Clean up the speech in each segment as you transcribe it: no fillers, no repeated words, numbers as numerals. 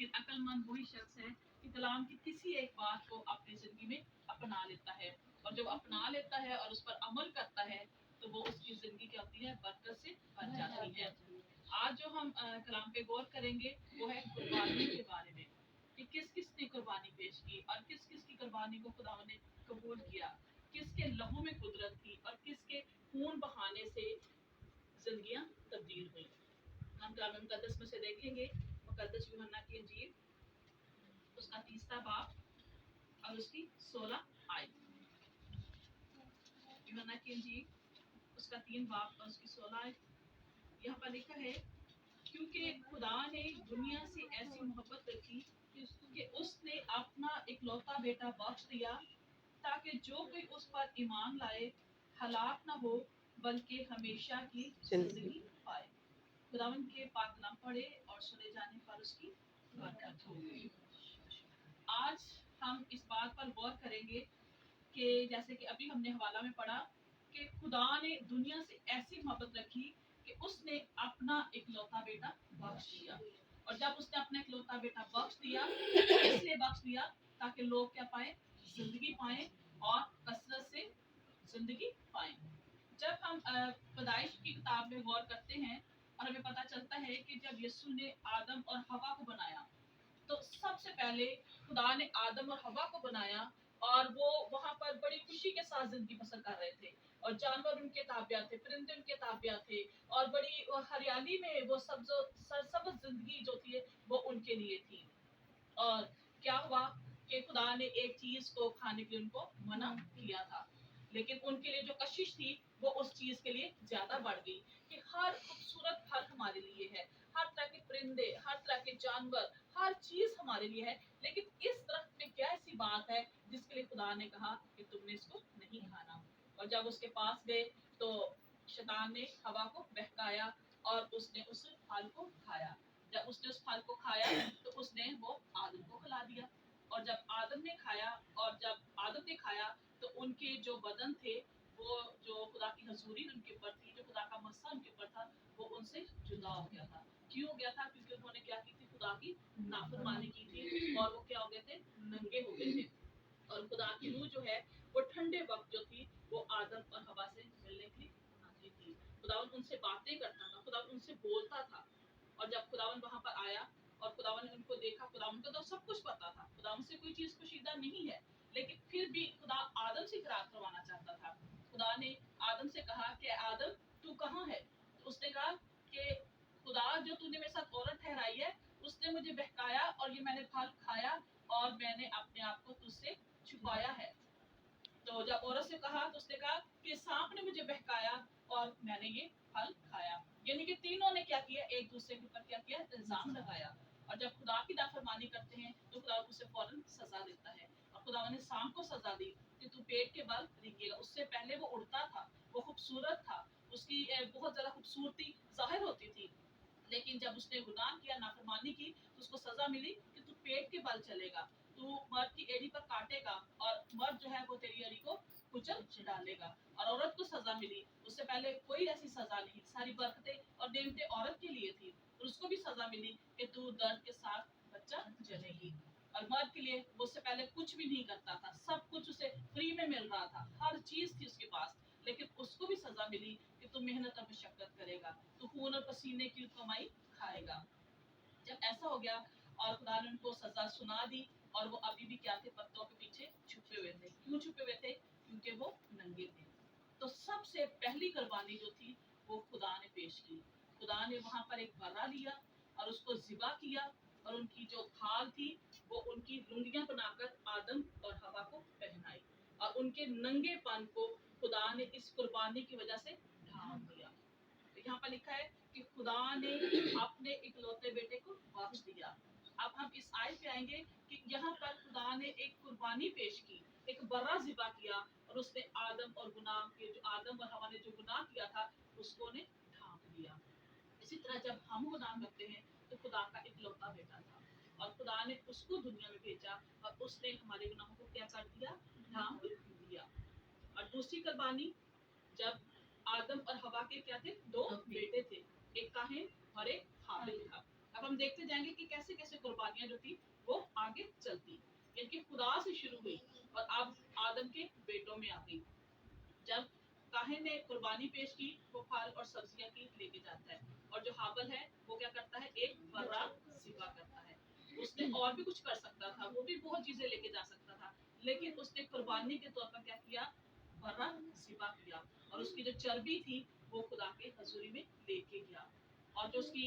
लेकिन अक्लमंद वही शख्स है कि कलाम की किसी एक बात को अपनी जिंदगी में अपना लेता है, और जब अपना लेता है और उस पर अमल करता है तो वो उसकी जिंदगी क्या होती है, बरकत से भर जाती है। आज जो हम कलाम पे गौर करेंगे वो है कुर्बानी के बारे में, कि किस किस ने कुर्बानी पेश की और किस किस की कुर्बानी को खुदा ने कबूल किया, किसके लहू में कुदरत थी और किसके खून बहाने से जिंदगियां तब्दील हुई। हम कलाम मुकद्दस में से देखेंगे मुकद्दस यूहन्ना की इंजील उसका 30वां बाब और उसकी 16 आयत। यूहन्ना की इंजील उसका 3 बाब और उसकी 16 आयत। यहाँ पर लिखा है, क्योंकि खुदा ने दुनिया से ऐसी मोहब्बत रखी कि उसने अपना इकलौता बेटा बख्श दिया, ताकि जो कोई उस पर ईमान लाए हलाक न हो बल्कि हमेशा की जिंदगी पाए। खुदावन के पाक कलाम पढ़े और सुने जाने पर उसकी बरकत हो। आज हम इस बात पर गौर करेंगे कि जैसे कि अभी हमने हवाला में पढ़ा कि खुदा ने दुनिया से ऐसी मोहब्बत रखी कि उसने अपना इकलौता बेटा बख्श दिया। और जब उसने अपना इकलौता बेटा बख्श दिया तो इसलिए बख्श दिया ताकि लोग क्या पाए, जिंदगी पाए और कसरत से जिंदगी पाए। जब हम पैदाइश की किताब में गौर करते हैं और हमें पता चलता है कि जब यीशु ने आदम और हवा को बनाया तो सबसे पहले खुदा ने आदम और हवा को बनाया और वो वहां पर बड़ी खुशी के साथ जिंदगी बसर कर रहे थे, और जानवर उनके ताबिया थे, परिंदे उनके ताबिया थे, और बड़ी हरियाली में वो सरसब्ज जिंदगी जो थी वो उनके लिए थी। और क्या हुआ कि खुदा ने एक चीज को खाने के लिए उनको मना किया था, लेकिन उनके लिए जो कशिश थी वो उस चीज के लिए ज्यादा बढ़ गई कि हर खूबसूरत फल हमारे लिए है, हर तरह के परिंदे, हर तरह के जानवर, हर चीज हमारे लिए है, लेकिन इस दरख्त में क्या ऐसी बात है जिसके लिए खुदा ने कहा कि तुमने इसको नहीं खाना। और जब उसके पास गए तो शैतान ने हवा को बहकाया और उसने उस फल को खाया। जब उसने उस फल को खाया तो उसने वो आदम को खिला दिया, और जब आदम ने खाया और जब आदम ने खाया तो उनके जो बदन थे वो जो खुदा की हजूरी उनके ऊपर थी, जो खुदा का मस्सा उनके ऊपर था, वो उनसे जुदा हो गया था। क्यों हो गया था? क्योंकि उन्होंने क्या की थी, खुदा की नाफरमानी की थी और वो क्या हो गए थे, नंगे हो गए थे। और खुदा की रूह जो है वो ठंडे वक्त जो थी वो आदम और हवा से मिलने के लिए आती थी। खुदावन उनसे बातें करता था, खुदावन उनसे बोलता था। और जब खुदावन वहां पर आया और खुदावन ने उनको देखा, खुदावन को तो सब कुछ पता था, खुदावन से कोई चीज पोशीदा नहीं है, लेकिन फिर भी खुदा आदम से इकरार करवाना चाहता था। खुदा ने आदम से कहा कि आदम तू कहाँ है? तो उसने कहा कि खुदा जो तूने मेरे साथ औरत ठहराई है उसने मुझे बहकाया और ये मैंने फल खाया और मैंने अपने आप को तुझसे छुपाया है। तो जब औरत से कहा तो उसने कहा कि सांप ने मुझे बहकाया और मैंने ये फल खाया। यानी कि तीनों ने क्या किया, एक दूसरे के ऊपर क्या किया, इल्जाम लगाया। और जब खुदा की नाफरमानी करते हैं तो खुदा उसे फौरन सजा देता है। और खुदा ने सांप को सजा दी कि तू पेट के बल रेंगेगा। उससे पहले वो उड़ता था, वो खूबसूरत था, उसकी बहुत ज्यादा खूबसूरती जाहिर होती थी, लेकिन जब उसने गुनाह किया, नाफरमानी की, तो उसको सजा मिली कि तू पेट के बल चलेगा, तू मर्द की एड़ी पर काटेगा और मर्द जो है वो तेरी एड़ी को कुचल डालेगा। और औरत को सजा मिली, उससे पहले कोई ऐसी सजा नहीं, सारी बरकतें और नेमतें औरत के लिए थी, और उसको भी सजा मिली कि तू दर्द के साथ बच्चा जनेगी। और मर्द के लिए वो उससे पहले कुछ भी नहीं करता था, सब कुछ उसे फ्री में मिल रहा था, हर चीज थी उसके पास, लेकिन उसको भी सजा मिली कि तू मेहनत और मशक्कत करेगा, तू खून और पसीने की कमाई खाएगा। जब ऐसा हो गया और खुदा ने उनको सजा सुना दी, और वो अभी भी क्या थे, पत्तों के पीछे छुपे हुए थे। क्यों छुपे हुए थे? क्योंकि वो नंगे थे। तो सबसे पहली कुर्बानी जो थी वो खुदा ने पेश की। खुदा ने वहां पर एक बर्रा लिया और उसको ज़िबा किया, और उनकी जो खाल थी वो उनकी लुंगियां बनाकर आदम और हवा को पहनाई, और उनके नंगेपन को खुदा ने इस कुर्बानी की वजह से ढांप दिया। तो यहाँ पर लिखा है कि खुदा ने अपने इकलौते बेटे को बख्श दिया। अब हम इस आयत पे आएंगे कि यहाँ पर खुदा ने एक कुर्बानी पेश की, एक बर्रा ज़िबा किया, और उसने आदम और गुनाह के जो आदम और हवा ने जो गुनाह किया था उसको ने ढांप दिया। इसी तरह जब हम गुनाह करते हैं तो खुदा का इकलौता बेटा था और खुदा ने उसको दुनिया में भेजा और उसने हमारे गुनाहों को क्या कर दिया, ढांप दिया। और दूसरी कुर्बानी, जब आदम और हवा के क्या थे, दो बेटे थे, एक काहिन और एक हाबिल था। अब अब हम देखते जाएंगे कि कैसे कैसे कुर्बानियां जो थी वो आगे चलती, इनके खुदा से शुरू हुई और अब आदम के बेटों में आ गई। जब काहिन ने कुर्बानी पेश की, वो फल और सब्जियां की लेके जाता है, और जो हाबल है वो क्या करता है, एक बर्रा ज़िबा करता है। उसने और भी कुछ कर सकता था, वो भी बहुत चीजें लेके जा सकता था, लेकिन उसने कुर्बानी के तौर पर क्या किया, बर्रा ज़िबा किया, और उसकी जो चर्बी थी वो खुदा के हजूरी में लेके गया। और जो उसकी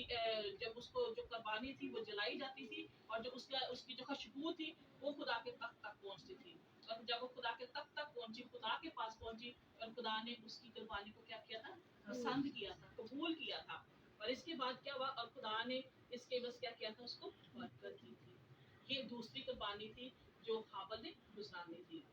जब उसको जो कुर्बानी थी वो जलाई जाती थी, और जो उसकी जो खुशबू थी वो खुदा के तख्त तक पहुंचती थी, और जब वो खुदा के तख्त तक पहुंची, खुदा के पास पहुंची, और खुदा ने उसकी कुर्बानी को क्या किया था, पसंद किया था, कबूल किया था। और इसके बाद क्या हुआ, और खुदा ने इसके बस क्या किया था, उसको बरकत दी थी। ये दूसरी कुर्बानी थी जो हाबल ने गुजारनी थी,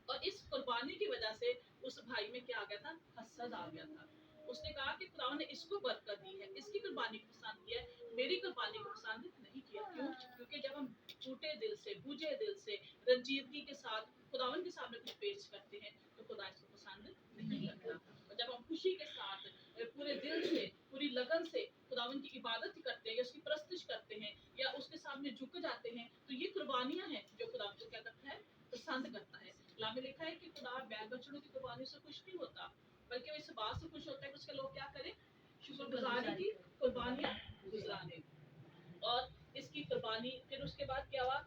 और इस कुर्बानी की वजह से उस भाई में क्या आ गया था, हसद आ गया था। उसने कहा कि खुदा ने इसको बरकत दी है, इसकी कुर्बानी को पसंद किया है, मेरी कुर्बानी को पसंद नहीं किया। क्यों? क्योंकि जब हम टूटे दिल से, बुझे दिल से, रंजीदगी के साथ खुदावन के सामने कुछ पेश करते हैं तो खुदा इसको पसंद नहीं करता। और जब हम खुशी के साथ पूरे दिल से, पूरी लगन से खुदावन की इबादत करते हैं या उसकी परस्तिश करते हैं या उसके सामने झुक जाते हैं, तो ये कुर्बानियां हैं जो खुदा को क्या करता है, पसंद करता है। कलाम में लिखा है कि खुदा बैल बछड़ों की कुर्बानी से खुश नहीं होता, बल्कि वो इस बात से खुश होता है कि उसके लोग क्या करें, शुक्रगुजारी की कुर्बानियां गुजराने। और इसकी कुर्बानी फिर उसके बाद क्या हुआ,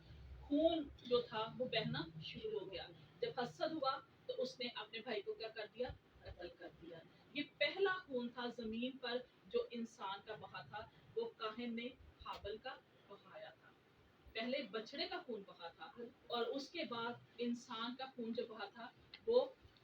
खून जो था वो बहना शुरू हो गया। जब हसद हुआ तो उसने अपने भाई को क्या कर दिया, कत्ल कर दिया। ये पहला खून था जमीन पर जो इंसान का बहा था, वो काहिन ने हाबल का बहाया था। पहले बछड़े का खून बहा था, और उसके बाद इंसान का खून जो बहा था वो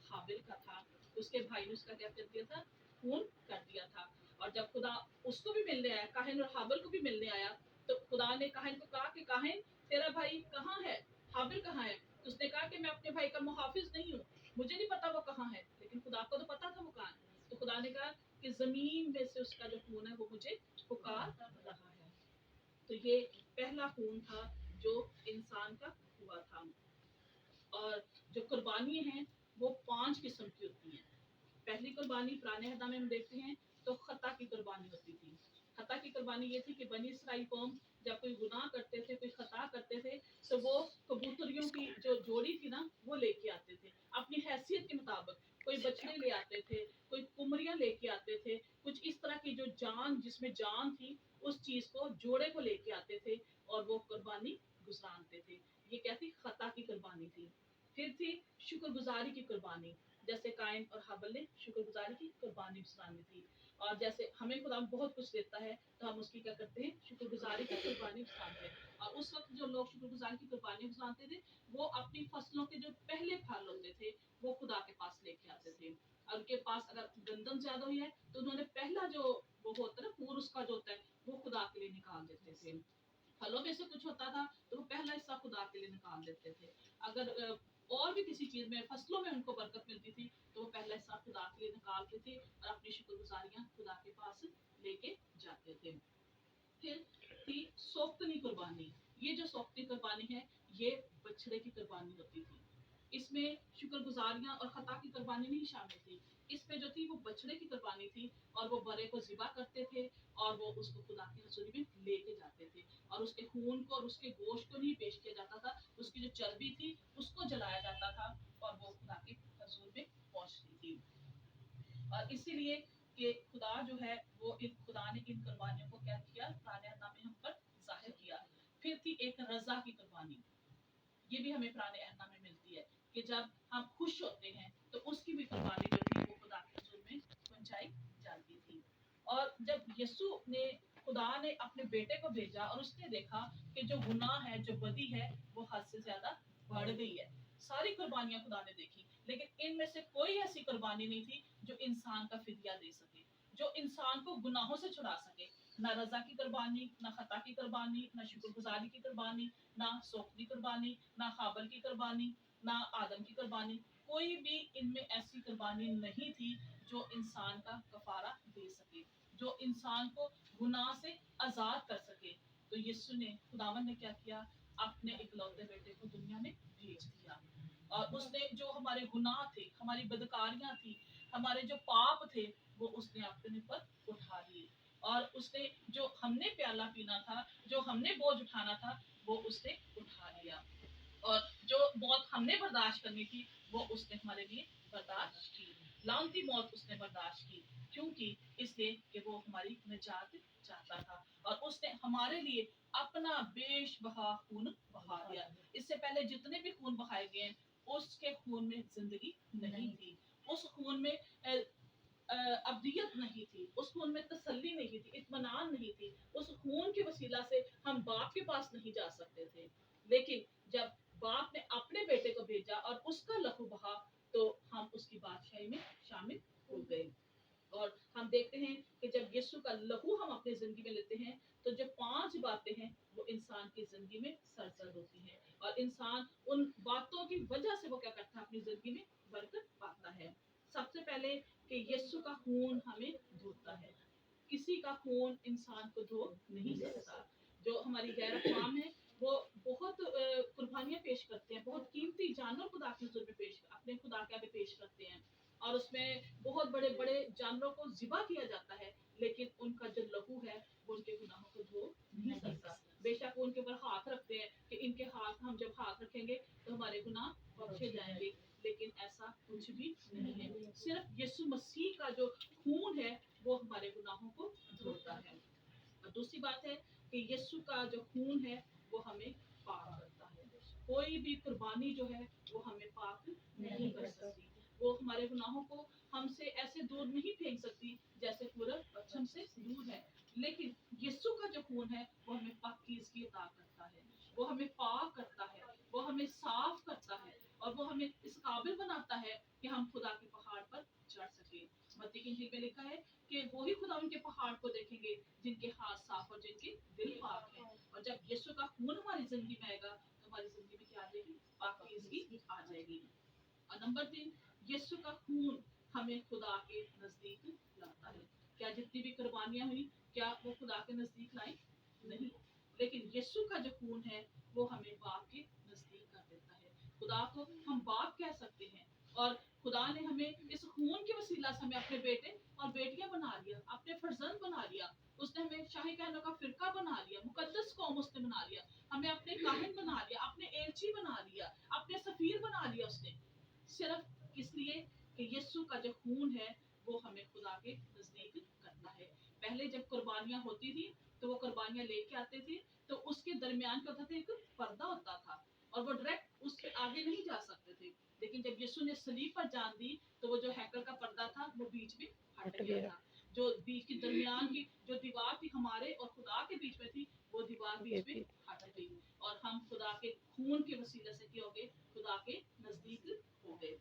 हाबिल का था। उसके भाई ने उसका क्या कर दिया था, खून कर दिया था। और जब खुदा उसको भी मिलने आया, काहिन और हाबिल को भी मिलने आया, तो खुदा ने काहिन को कहा कि काहिन तेरा भाई कहाँ है, हाबिल कहाँ है? तो उसने कहा कि मैं अपने भाई का मुहाफिज नहीं हूँ, मुझे नहीं पता वो कहाँ है, लेकिन खुदा को तो पता था वो कहाँ है। तो खुदा ने कहा कि जमीन में से उसका जो खून है वो मुझे पुकार रहा है। तो ये पहला खून था जो इंसान का हुआ था। और जो कुर्बानी है वो 5 किस्म की होती हैं। पहली कुर्बानी पुराने अहद में हम देखते हैं तो खता की कुर्बानी होती थी। खता की कुर्बानी ये थी कि बनी इसराइल कौम जब कोई गुनाह करते थे, कोई खता करते थे, तो वो कबूतरियों की जो जोड़ी थी ना वो लेके आते थे अपनी हैसियत के मुताबिक। कोई बछड़े ले आते थे, कोई कुमरियां लेके आते थे, कुछ इस तरह की जो जान, जिसमें जान थी, उस चीज को, जोड़े को लेके आते थे, और वो कुर्बानी गुजारते थे। ये क्या थी, खता की कुर्बानी थी। फिर थी शुक्रगुजारी की कुर्बानी, जैसे कायन और हाबिल ने शुक्रगुजारी की कुर्बानी गुजारनी थी। और जैसे हमें खुदा बहुत कुछ देता है तो हम उसकी क्या करते हैं, शुक्रगुजारी की कुर्बानी गुजारते हैं। और उस वक्त जो लोग शुक्रगुजारी की कुर्बानी गुजारते थे, वो अपनी फसलों के जो पहले फल होते थे वो खुदा के पास लेके आते थे। और उनके पास अगर गंदम ज्यादा हुई है तो उन्होंने पहला जो वो होता है ना, पूर उसका जो होता है, वो खुदा के लिए निकाल देते थे। फलों में से कुछ होता था तो वो पहला हिस्सा खुदा के लिए निकाल देते थे। अगर और भी किसी चीज में, फसलों में उनको बरकत मिलती थी तो वो पहला हिस्सा खुदा के लिए निकालते थे और अपनी शुक्रगुजारियां खुदा के पास लेके जाते थे। फिर थी सोख्तनी कुर्बानी। ये जो सोख्तनी कुर्बानी है ये बछड़े की कुर्बानी होती थी। इसमें शुक्रगुजारियां और खता की कुर्बानी नहीं शामिल थी। इसमें जो थी वो बछड़े की कुर्बानी थी, और वो बरे को ज़िबा करते थे और वो उसको खुदा की हजूरी में लेके जाते थे। और उसके खून को और उसके गोश्त को नहीं पेश किया जाता था, उसकी जो चर्बी थी उसको जलाया जाता था, और वो खुदा की हजूर में पहुंचती थी। और इसीलिए कि खुदा जो है वो खुदा ने इन कुर्बानियों को क्या किया, पुराने अहद में हम पर जाहिर किया। फिर थी एक रजा की कुर्बानी। ये भी हमें पुराने अहद में मिलती है कि जब हम खुश होते हैं तो उसकी भी कुर्बानी जो थी वो खुदा के हुजूर में पहुंचाई जाती थी। और जब यीशु ने, खुदा ने अपने बेटे को भेजा और उसने देखा कि जो गुनाह है, जो बदी है, वो हद से ज्यादा बढ़ गई है। सारी कुर्बानियां खुदा ने देखी, लेकिन इनमें से कोई ऐसी कुर्बानी नहीं थी जो इंसान का फिदिया दे सके, जो इंसान को गुनाहों से छुड़ा सके। ना रजा की कुर्बानी, ना खता की कुर्बानी, ना शुक्रगुजारी की कुर्बानी, ना सोख की कुर्बानी, ना हाबल की कुर्बानी, ना आदम की कुर्बानी। कोई भी इनमें ऐसी कुर्बानी नहीं थी जो इंसान का कफारा दे सके, जो इंसान को गुनाह से आजाद कर सके। तो यीशु ने, खुदावन ने क्या किया, अपने इकलौते बेटे को दुनिया में भेज दिया। और उसने जो हमारे गुनाह थे, हमारी बदकारियां थी, हमारे जो पाप थे, वो उसने अपने पर उठा लिए। और उसने जो हमने प्याला पीना था, जो हमने बोझ उठाना था, वो उसने उठा लिया। और जो मौत हमने बर्दाश्त करनी थी, वो उसने हमारे लिए बर्दाश्त की। लानती मौत उसने बर्दाश्त की, क्योंकि इसलिए कि वो हमारी निजात चाहता था, और उसने हमारे लिए अपना बेशबहा खून बहा दिया। इससे पहले जितने भी खून बहाए गए, उसके खून में जिंदगी नहीं थी, उस खून में अब्दियत नहीं थी, उस खून में तसल्ली नहीं थी, इत्मीनान नहीं थी। उस खून के वसीला से हम बाप के पास नहीं जा सकते थे। लेकिन जब बाप ने अपने बेटे को भेजा और उसका लहू बहा, तो हम उसकी बादशाही में शामिल हो गए। और हम देखते हैं कि जब यीशु का लहू हम अपनी जिंदगी में लेते हैं, तो जो 5 बातें हैं वो इंसान की जिंदगी में सरसर होती हैं, और इंसान उन बातों की वजह से वो क्या करता है, अपनी जिंदगी में बरकत पाता है। सबसे पहले कि यीशु का खून हमें धोता है। किसी का खून इंसान को धो नहीं सकता। जो हमारी गैर अक़वाम है, वो बहुत कुर्बानियां पेश करते हैं, बहुत कीमती जानवर खुदा के हुजूर में पेश, अपने खुदा के आगे पेश करते हैं, और उसमें बहुत बड़े बड़े जानवरों को ज़िबा किया जाता है, लेकिन उनका जो लहू है वो उनके गुनाहों को धो नहीं सकता। बेशक वो उनके ऊपर हाथ रखते हैं कि इनके हाथ, हम जब हाथ रखेंगे तो हमारे गुनाह बख्शे जाएंगे, लेकिन ऐसा कुछ भी नहीं है। सिर्फ यीशु मसीह का जो खून है वो हमारे गुनाहों को धोता है। और दूसरी बात है कि यीशु का जो खून है वो हमें पाक करता है। कोई भी कुर्बानी जो है वो हमें पाक नहीं कर सकती। वो हमारे गुनाहों को हमसे ऐसे दूर नहीं फेंक सकती जैसे पूरब पश्चिम से दूर है। लेकिन यीशु का जो खून है वो हमें पाकीज़गी अता करता है, वो हमें पाक करता है, वो हमें साफ करता है, और वो हमें इस काबिल बनाता है कि हम खुदा के पहाड़ पर चढ़ सके। मत्ती की इंजील में लिखा है कि वही खुदा उनके पहाड़ को देखेंगे जिनके हाथ साफ और जिनके दिल पाक है। और जब यीशु का खून हमारी जिंदगी में आएगा, तो हमारी जिंदगी में क्या आ जाएगी, पाकीज़गी आ जाएगी। और नंबर 3, यीशु का खून हमें खुदा के नजदीक लाता है। क्या जितनी भी कुर्बानियां हुई, क्या वो खुदा के नजदीक लाई? नहीं। लेकिन यीशु का जो खून है वो हमें बाप के नजदीक कर देता है। खुदा को हम बाप कह सकते हैं, और खुदा ने हमें इस खून के वसीला से हमें अपने बेटे और बेटियां बना लिया, अपने फर्जंद बना लिया। उसने हमें शाही कहनों का फिरका बना लिया, मुकद्दस कौम उसने बना लिया, हमें अपने काहिन बना लिया, अपने एलची बना लिया, अपने सफीर बना लिया उसने। सिर्फ किस लिए कि यीशु का जो खून है वो हमें खुदा के नजदीक करता है। पहले जब कुर्बानियां होती थी, तो वो कुर्बानियां लेके आते थे, तो उसके दरमियान क्या होता था, एक पर्दा होता था, और वो डायरेक्ट उसके आगे नहीं जा सकते थे। लेकिन जब यीशु ने सलीब पर जान दी, तो वो जो हैकल का पर्दा था वो बीच में हट गया था। जो बीच के दरमियान की जो दीवार थी हमारे और खुदा के बीच में थी, वो दीवार बीच में हट गई, और हम खुदा के खून के वसीले से क्या हो गए, खुदा के नजदीक हो गए।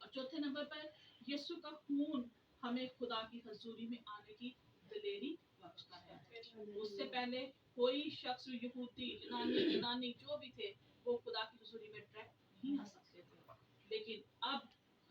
और चौथे नंबर पर यीशु का खून हमें खुदा की हजूरी में आने की दिलेरी बख्शता है। उससे पहले कोई शख्स, यहूदी, यूनानी जो भी थे, वो खुदा की हजूरी में डायरेक्ट नहीं आ सकते थे। लेकिन अब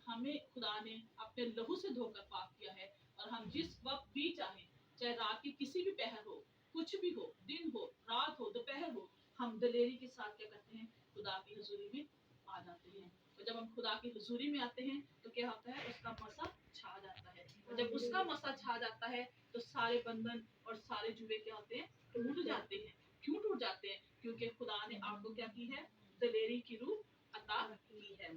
हमें खुदा ने अपने लहू से धोकर पाक किया है, और हम जिस वक्त भी चाहें, चाहे रात की किसी भी पहर हो, कुछ भी हो, दिन हो, रात हो, दोपहर हो, हम दिलेरी के साथ क्या करते हैं, खुदा की हजूरी में आ जाते हैं। तो जब हम खुदा की हुजूरी में आते हैं तो क्या होता है, उसका मसा छा जाता है। और जब उसका मसा छा जाता है तो सारे बंधन और सारे जुए क्या होते हैं, टूट जाते हैं। क्यों टूट जाते हैं? क्योंकि खुदा ने आपको क्या की है, दिलेरी की रूह अता की है।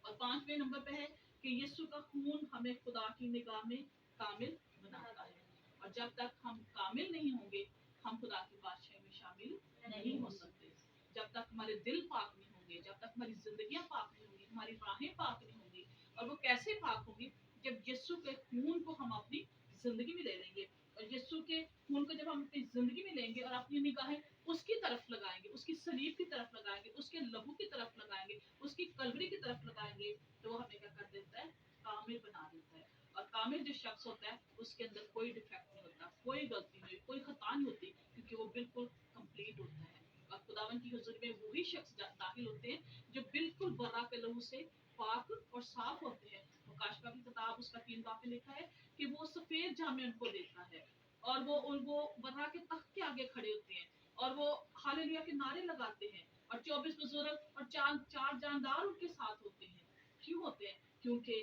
और 5वें नंबर पे है कि यीशु का खून हमें खुदा की निगाह में कामिल बनाता है। और जब तक हम कामिल नहीं होंगे, हम खुदा की बादशाही में शामिल नहीं हो सकते। जब तक हमारे दिल पाक नहीं होंगे, जब तक हमारी जिंदगियां पाक नहीं होंगी, हमारी राहें पाक नहीं होंगी। और वो कैसे पाक होंगी? जब यीशु के खून को हम अपनी जिंदगी में ले लेंगे, और यीशु के खून को जब हम अपनी जिंदगी में लेंगे और अपनी निगाहें उसकी तरफ लगाएंगे, उसकी सलीब की तरफ लगाएंगे, उसके लहू की तरफ लगाएंगे, उसकी कलवरी की तरफ लगाएंगे, तो वो हमें क्या कर देता है, कामिल बना देता है। और कामिल जो शख्स होता है उसके अंदर कोई डिफेक्ट नहीं होता, कोई गलती नहीं, कोई खता नहीं होती, क्योंकि वो बिल्कुल कंप्लीट होता है। और खुदावन की हुजूर में वही शख्स दाखिल होते हैं जो बिल्कुल बर्रा के लहू से पाक और साफ होते हैं। मुकाशवा की किताब उसका 3 बाब में लिखा है कि वो सफेद जामे उनको देता है, और वो बर्रा के तख्त के आगे खड़े होते हैं, और वो हालेलुया के नारे लगाते हैं, और 24 बुजुर्ग और चार जानदार उनके साथ होते हैं। क्यों होते हैं? क्योंकि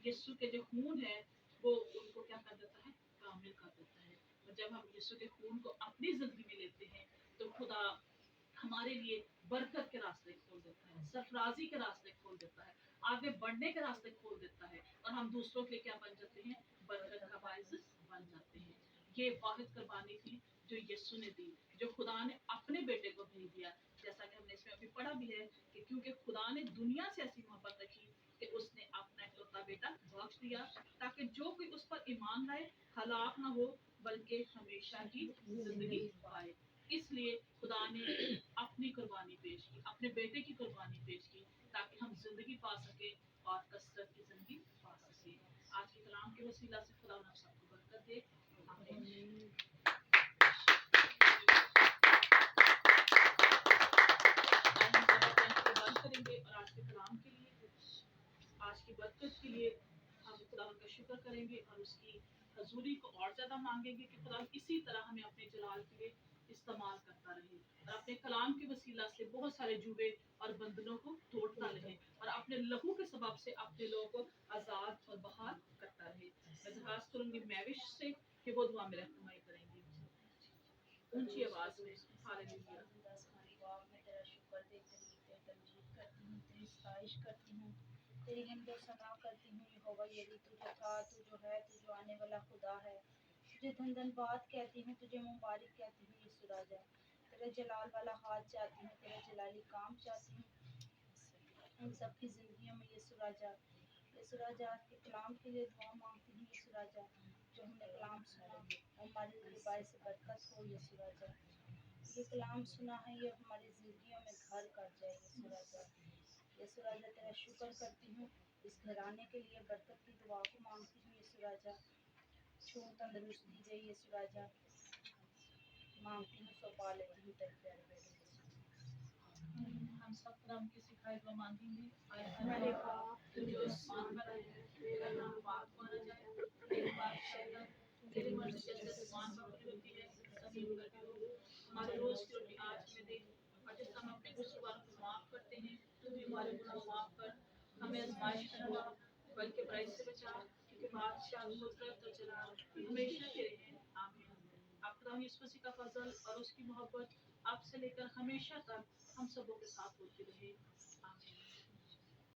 यीशु के जो खून है वो उनको क्या कर देता है, कामिल कर देता है। اور جب ہم یسوع کے خون کو اپنی زندگی میں لیتے ہیں تو خدا ہمارے لیے برکت کے راستے کھول دیتا ہے، سرفرازی کے راستے کھول دیتا ہے، آگے بڑھنے کے راستے کھول دیتا ہے، اور ہم دوسروں کے لیے کیا بن جاتے ہیں؟ برکت کا باعث بن جاتے ہیں۔ یہ واحد قربانی تھی جو یسوع نے دی، جو خدا نے اپنے بیٹے کو بھیج دیا، جیسا کہ ہم نے اس میں ابھی پڑھا بھی ہے کہ کیونکہ خدا نے دنیا سے ایسی محبت رکھی کہ اس نے اپنا اکلوتا بیٹا بخش دیا تاکہ جو کوئی اس پر ایمان لائے ہلاک نہ ہو بلکہ ہمیشہ کی زندگی پائے۔ اس لیے خدا نے اپنی قربانی پیش کی، اپنے بیٹے کی قربانی پیش کی تاکہ ہم زندگی پا سکیں اور کثرت کی زندگی پا سکیں۔ آج کے کلام کے وسیلہ سے خدا ہم سب کو برکت دے۔ آمین۔ بند کریں گے اور آج کے کلام کے لیے، آج کی برکت کے لیے ہم خدا کا شکر کریں گے اور اس کی حضوری کو اور زیادہ مانگیں گے کہ خدا اسی طرح ہمیں اپنے جلال کے لیے استعمال کرتا رہے اور اپنے کلام کے وسیلہ سے بہت سارے جوبے اور بندنوں کو توڑتا رہے اور اپنے لہو کے سبب سے اپنے لوگوں کو آزاد اور بحال کرتا رہے۔ میں درخواست کروں گی میوش سے کہ وہ دعا میں رہنمائی کریں گی اونچی آواز میں۔ ہاللیلویا۔ میں تیرا شکر دیتی ہوں، تیری تمجید کرتی ہوں، تیری ستائش کرتی ہوں، تیری حمد و ثنا کرتی ہوں۔ یہوہ یری، تو جو تھا، تو جو ہے، تو جو آنے والا خدا ہے، تجھے دھن باد کہتی ہوں، تجھے مبارک کہتی ہوں یسوع راجا۔ تیرے جلال والا ہاتھ چاہتی ہوں، تیرا جلالی کام چاہتی ہوں ان سب کی زندگیوں میں یسوع راجا۔ یسوع راجا، آج کے کلام کے لیے دعا مانگتی ہوں یسوع راجا، جو ہم نے کلام سنا ہمارے لیے باعث برکت ہو یسوع راجا۔ یہ کلام سنا ہے، یہ ہماری زندگیوں میں گھر کر جائے یسوع راجا۔ یسوع راجا، تیرا شکر کرتی ہوں اس گھرانے کے لیے، برکت کی دعا کو مانگتی ہوں یسوع راجا۔ چھو تندرستی دے یسوع راجا، مانگتی ہوں سو پا لیتی ہوں تیرے پیارے بیٹے یسوع۔ ہم سب خدا کی سکھائی دعا مانگیں گے۔ آئے ہمارے باپ تو جو آسمان پر ہے، تیرا نام پاک مانا جائے، تیری بادشاہی ہو، تیری مرضی جیسے آسمان پر پوری ہوتی ہے زمین پر بھی ہو۔ ہماری روز کی روٹی آج ہمیں دے، اور جس ہم اپنے قصورواروں کو معاف کرتے ہیں تو بھی ہمارے گناہ معاف کر، ہمیں آزمائش میں نہ ڈال بلکہ برائی سے بچا، کیونکہ بادشاہ قدرت اور جلال ہمیشہ تیرے ہیں۔ آمین۔ اب خدا یسوع مسیح کا فضل اور اس کی محبت اب سے لے کر ہمیشہ تک ہم سبوں کے ساتھ ہوتی رہے۔ آمین۔